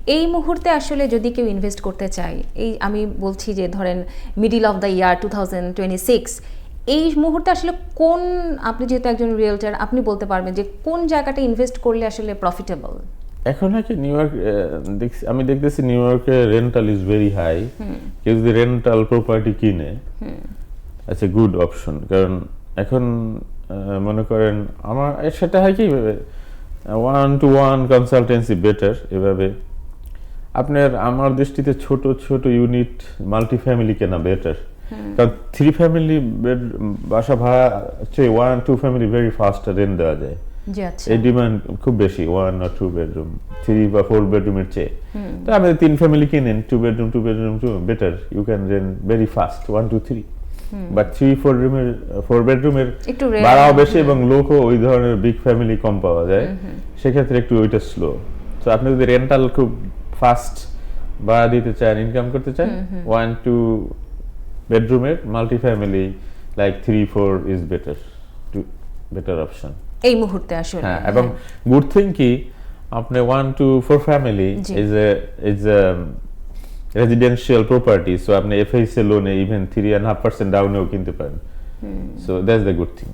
এই মুহূর্তে আসলে যদি কেউ ইনভেস্ট করতে চায়, এই আমি বলছি যে ধরেন মিডিল অফ দ্য ইয়ার 2026, এই মুহূর্তে আসলে কোন, আপনি যেহেতু একজন রিয়েলটার আপনি বলতে পারবেন যে কোন জায়গাটা ইনভেস্ট করলে আসলে প্রফিটেবল? এখন নাকি নিউ ইয়র্ক আমি দেখতেছি নিউ ইয়র্কে রেন্টাল ইজ ভেরি হাই। কেউ যদি রেন্টাল প্রপার্টি কিনে আচ্ছা গুড অপশন, কারণ এখন মনে করেন আমার সেটা হয় কি 1-to-1 কনসালটেন্সি বেটার। এভাবে আপনার আমার দৃষ্টিতে ছোট ছোট ইউনিট মাল্টি ফ্যামিলি কেনা বেটার, কারণ 3 ফ্যামিলি বেড বাসা ভাড়া চেয়ে 1-2 ফ্যামিলি ভেরি ফাস্ট রেন্ট দেওয়া যায়। এই ডিমান্ড খুব বেশি 1 or 2 বেডরুম, 3 বা 4 বেডরুমের চেয়ে। তো আপনি 3 ফ্যামিলি কিনেন 2 bedroom 2 bedroom 2 better, you can rent very fast 1 to 3। But 3-4 রুমের 4 বেডরুমের ভাড়াও বেশি এবং লোকও ওই ধরনের বিগ ফ্যামিলি কম পাওয়া যায়, সেক্ষেত্রে একটু ওইটা স্লো। তো আপনি যদি রেন্টাল খুব ফাস্ট ভাড়া দিতে চান, ইনকাম করতে চান, 1-2 বেডরুমের multi family like 3-4 is better option এই মুহূর্তে আসলে। হ্যাঁ, এবং গুড থিং কি আপনি 1-4 family is residential property, so আপনি এফএসএ লোনে ইভেন 3.5% ডাউনেও কিনতে পারেন। So that's the good thing.